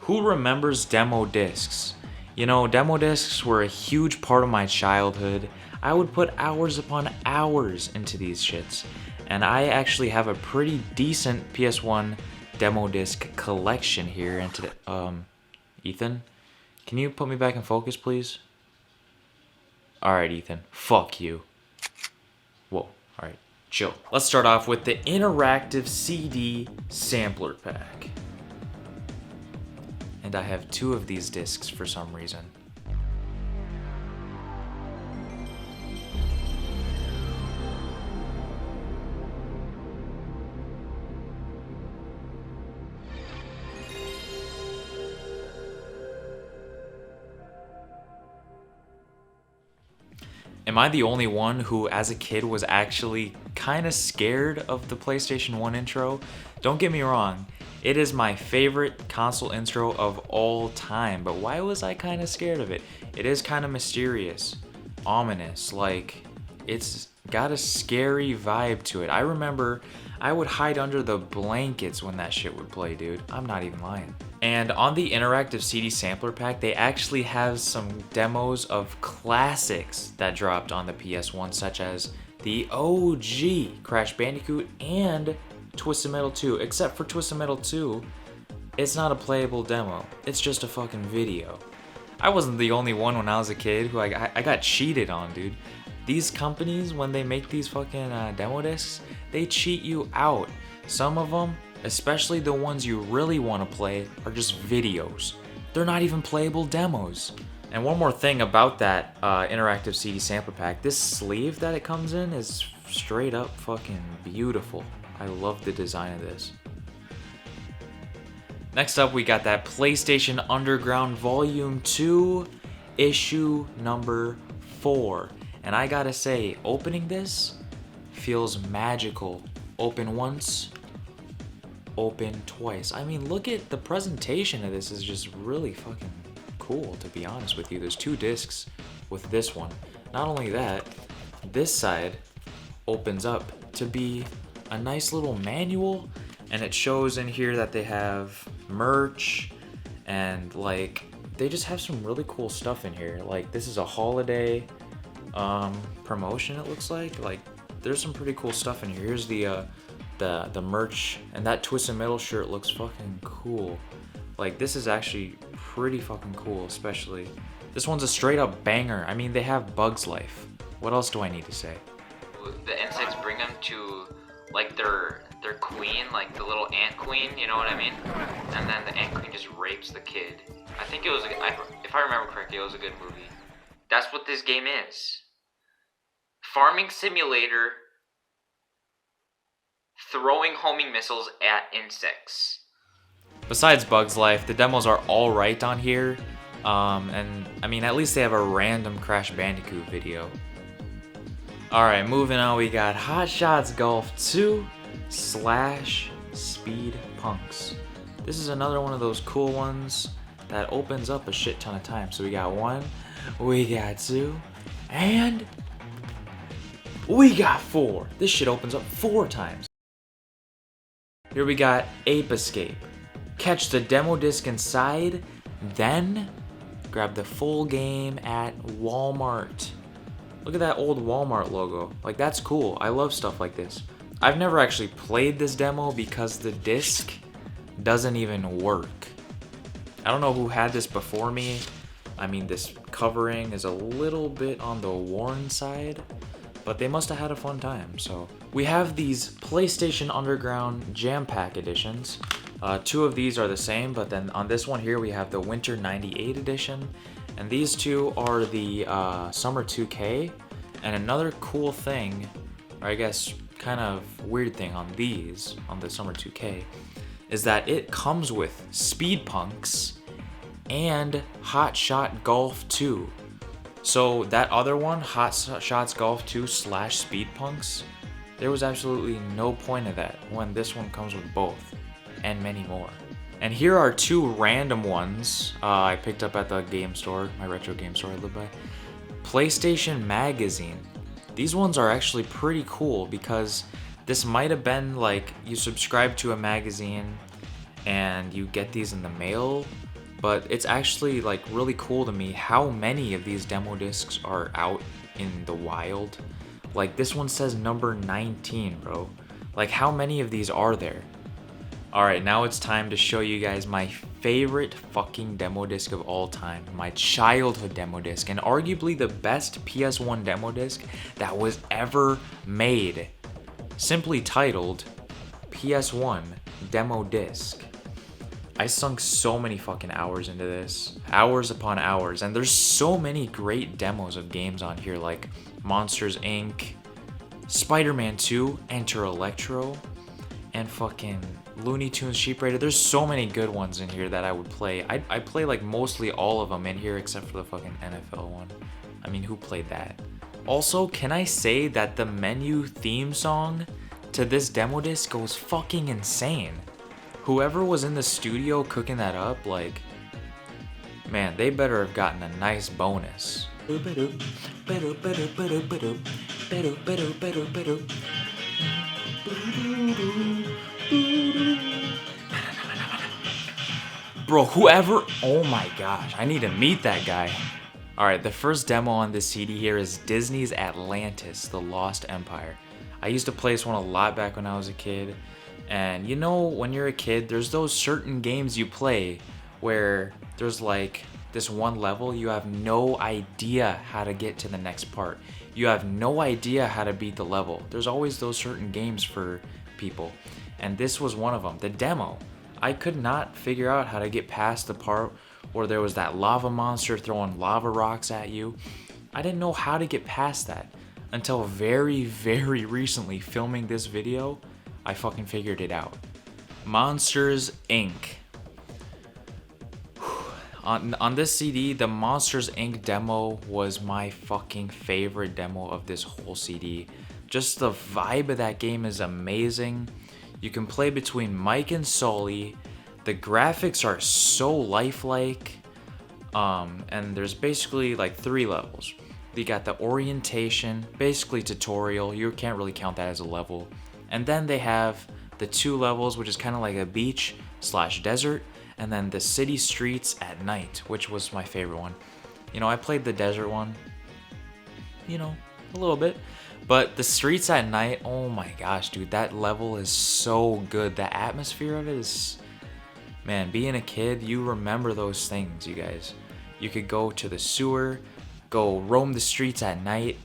Who remembers demo discs? You know, demo discs were a huge part of my childhood. I would put hours upon hours into these shits. And I actually have a pretty decent PS1 demo disc collection here. And today, Ethan, can you put me back in focus, please? Alright, Ethan, fuck you. Whoa, alright, chill. Let's start off with the interactive CD sampler pack. And I have 2 of these discs for some reason. Am I the only one who, as a kid, was actually kind of scared of the PlayStation 1 intro? Don't get me wrong, it is my favorite console intro of all time, but why was I kind of scared of it? It is kind of mysterious, ominous, like, it's got a scary vibe to it. I remember I would hide under the blankets when that shit would play, dude. I'm not even lying. And on the interactive CD sampler pack, they actually have some demos of classics that dropped on the PS1, such as the OG Crash Bandicoot and Twisted Metal 2. Except for Twisted Metal 2, it's not a playable demo. It's just a fucking video. I wasn't the only one when I was a kid who I got cheated on, dude. These companies, when they make these fucking demo discs, they cheat you out. Some of them, especially the ones you really want to play, are just videos. They're not even playable demos. And one more thing about that interactive CD sampler pack, this sleeve that it comes in is straight up fucking beautiful. I love the design of this. Next up, we got that PlayStation Underground Volume 2, issue number 4. And I gotta say, opening this feels magical. Open once, open twice. I mean, look at the presentation of this is just really fucking cool, to be honest with you. There's 2 discs with this one. Not only that, this side opens up to be a nice little manual, and it shows in here that they have merch and like they just have some really cool stuff in here. Like, this is a holiday promotion, it looks like there's some pretty cool stuff in here. Here's the merch, and that Twisted Metal shirt looks fucking cool. Like, this is actually pretty fucking cool. Especially this one's a straight up banger. I mean, they have Bug's Life. What else do I need to say? The insects bring them to like their queen, like the little ant queen, you know what I mean? And then the ant queen just rapes the kid. I think it was if I remember correctly, it was a good movie. That's what this game is. Farming simulator, throwing homing missiles at insects. Besides Bug's Life, the demos are alright on here. And I mean, at least they have a random Crash Bandicoot video. Alright, moving on, we got Hot Shots Golf 2 / Speed Punks. This is another one of those cool ones that opens up a shit ton of times. So we got 1, we got 2, and we got 4. This shit opens up 4 times. Here we got Ape Escape. Catch the demo disc inside, then grab the full game at Walmart. Look at that old Walmart logo. Like, that's cool. I love stuff like this. I've never actually played this demo because the disc doesn't even work. I don't know who had this before me. I mean, this covering is a little bit on the worn side, but they must have had a fun time. So we have these PlayStation Underground Jam Pack editions. 2 of these are the same, but then on this one here we have the Winter 98 edition, and these 2 are the Summer 2K. And another cool thing, or I guess kind of weird thing on these, on the Summer 2K, is that it comes with Speed Punks and Hot Shot Golf 2. So that other one, Hot Shots Golf 2 / Speed Punks, there was absolutely no point of that when this one comes with both, and many more. And here are 2 random ones I picked up at the game store, my retro game store I live by. PlayStation Magazine. These ones are actually pretty cool because this might have been like you subscribe to a magazine and you get these in the mail. But it's actually like really cool to me how many of these demo discs are out in the wild. Like this one says number 19, bro. Like how many of these are there? Alright, now it's time to show you guys my favorite fucking demo disc of all time. My childhood demo disc, and arguably the best PS1 demo disc that was ever made. Simply titled PS1 Demo Disc. I sunk so many fucking hours into this. Hours upon hours. And there's so many great demos of games on here like Monsters Inc., SpiderMan 2, Enter Electro, and fucking Looney Tunes Sheep Raider. There's so many good ones in here that I would play. I play like mostly all of them in here except for the fucking NFL one. I mean, who played that? Also, can I say that the menu theme song to this demo disc goes fucking insane? Whoever was in the studio cooking that up, like, man, they better have gotten a nice bonus. Bro, whoever, oh my gosh, I need to meet that guy. Alright, the first demo on this CD here is Disney's Atlantis, The Lost Empire. I used to play this one a lot back when I was a kid. And you know, when you're a kid, there's those certain games you play where there's like this one level, you have no idea how to get to the next part. You have no idea how to beat the level. There's always those certain games for people. And this was one of them, the demo. I could not figure out how to get past the part where there was that lava monster throwing lava rocks at you. I didn't know how to get past that until very, very recently filming this video. I fucking figured it out. Monsters Inc. On this CD, the Monsters Inc. demo was my fucking favorite demo of this whole CD. Just the vibe of that game is amazing. You can play between Mike and Sully. The graphics are so lifelike. And there's basically like 3 levels. You got the orientation, basically tutorial. You can't really count that as a level. And then they have the 2 levels, which is kind of like a beach / desert, and then the city streets at night, which was my favorite one. You know, I played the desert one, you know, a little bit, but the streets at night, oh my gosh, dude, that level is so good. The atmosphere of it is, man, being a kid, you remember those things, you guys. You could go to the sewer, go roam the streets at night,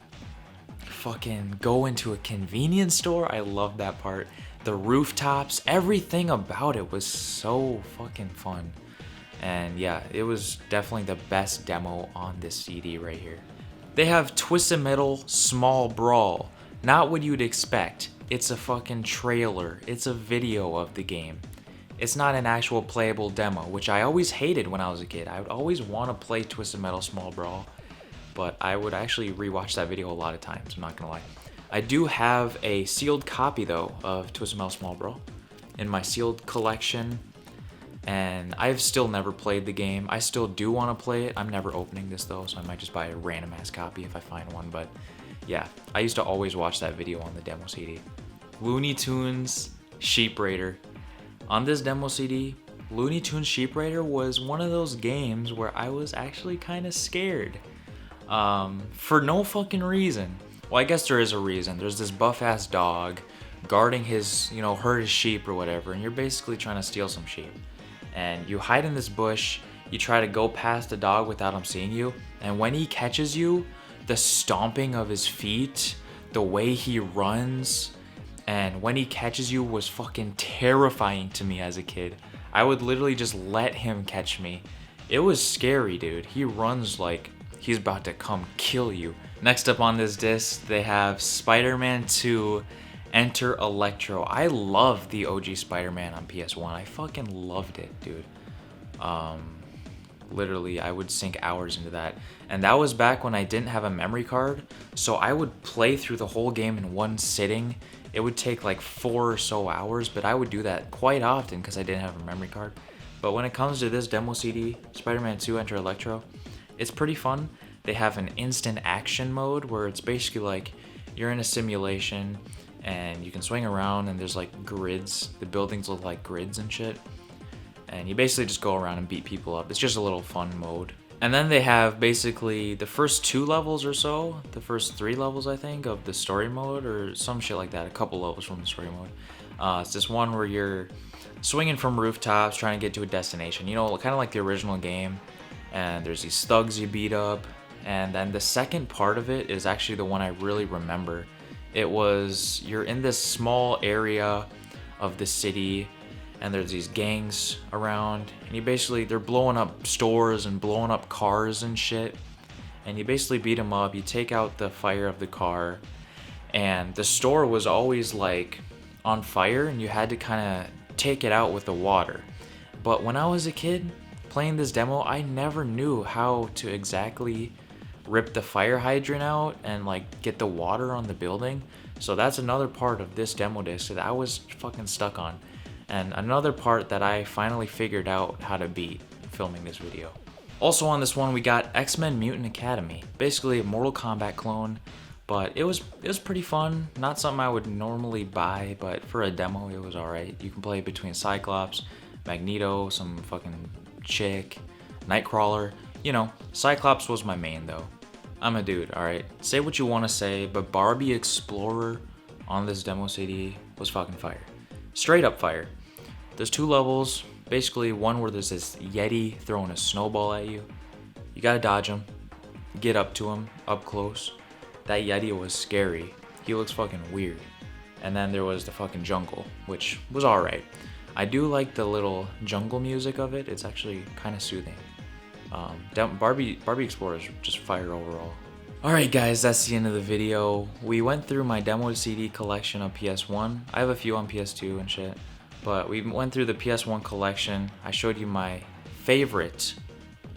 fucking go into a convenience store. I love that part. The rooftops, everything about it was so fucking fun. And yeah, it was definitely the best demo on this CD right here. They have Twisted Metal Small Brawl. Not what you'd expect. It's a fucking trailer. It's a video of the game. It's not an actual playable demo, which I always hated when I was a kid. I would always want to play Twisted Metal Small Brawl, but I would actually rewatch that video a lot of times, I'm not gonna lie. I do have a sealed copy though of Twisted Metal Small Brawl in my sealed collection, and I've still never played the game. I still do want to play it. I'm never opening this though, so I might just buy a random ass copy if I find one, but yeah, I used to always watch that video on the demo CD. Looney Tunes Sheep Raider. On this demo CD, Looney Tunes Sheep Raider was one of those games where I was actually kind of scared. For no fucking reason. Well, I guess there is a reason. There's this buff-ass dog guarding his, you know, herd of sheep or whatever, and you're basically trying to steal some sheep. And you hide in this bush, you try to go past the dog without him seeing you, and when he catches you, the stomping of his feet, the way he runs, and when he catches you was fucking terrifying to me as a kid. I would literally just let him catch me. It was scary, dude. He runs like he's about to come kill you. Next up on this disc, they have SpiderMan 2 Enter Electro. I love the OG Spider-Man on PS1. I fucking loved it, dude. Literally, I would sink hours into that. And that was back when I didn't have a memory card, so I would play through the whole game in one sitting. It would take like 4 or so hours, but I would do that quite often because I didn't have a memory card. But when it comes to this demo CD, Spider-Man 2 Enter Electro, it's pretty fun. They have an instant action mode where it's basically like you're in a simulation and you can swing around and there's like grids. The buildings look like grids and shit. and you basically just go around and beat people up. It's just a little fun mode. And then they have basically the first 2 levels or so, the first 3 levels I think of the story mode or some shit like that, a couple levels from the story mode. It's this one where you're swinging from rooftops trying to get to a destination, you know, kind of like the original game. And there's these thugs you beat up. And then the second part of it is actually the one I really remember. It was, you're in this small area of the city and there's these gangs around, and you basically, they're blowing up stores and blowing up cars and shit, and you basically beat them up. You take out the fire of the car, and the store was always like on fire, and you had to kind of take it out with the water. But when I was a kid playing this demo, I never knew how to exactly rip the fire hydrant out and like get the water on the building. So that's another part of this demo disc that I was fucking stuck on. And another part that I finally figured out how to beat filming this video. Also on this one we got X-Men Mutant Academy, basically a Mortal Kombat clone, but it was pretty fun. Not something I would normally buy, but for a demo it was alright. You can play between Cyclops, Magneto, some fucking chick, Nightcrawler. You know, Cyclops was my main though. I'm a dude, alright? Say what you want to say, but Barbie Explorer on this demo CD was fucking fire. Straight up fire. There's 2 levels, basically one where there's this Yeti throwing a snowball at you. You gotta dodge him, get up to him, up close. That Yeti was scary. He looks fucking weird. And then there was the fucking jungle, which was alright. I do like the little jungle music of it. It's actually kind of soothing. Barbie Explorer is just fire overall. Alright guys, that's the end of the video. We went through my demo CD collection of PS1. I have a few on PS2 and shit. But we went through the PS1 collection. I showed you my favorite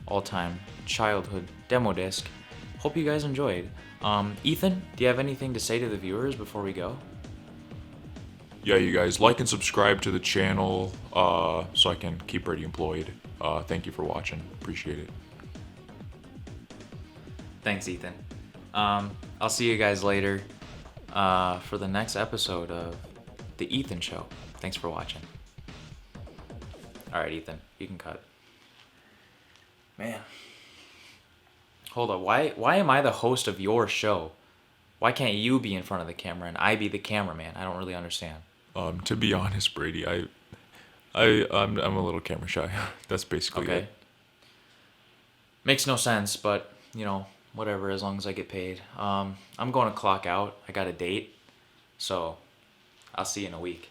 all-time childhood demo disc. Hope you guys enjoyed. Ethan, do you have anything to say to the viewers before we go? Yeah, you guys, like and subscribe to the channel so I can keep Brady employed. Thank you for watching. Appreciate it. Thanks, Ethan. I'll see you guys later for the next episode of The Ethan Show. Thanks for watching. Alright, Ethan, you can cut. Man. Hold up, why am I the host of your show? Why can't you be in front of the camera and I be the cameraman? I don't really understand. To be honest, Brady, I'm a little camera shy. That's basically Okay. it. Makes no sense, but, you know, whatever, as long as I get paid. I'm going to clock out. I got a date, so I'll see you in a week.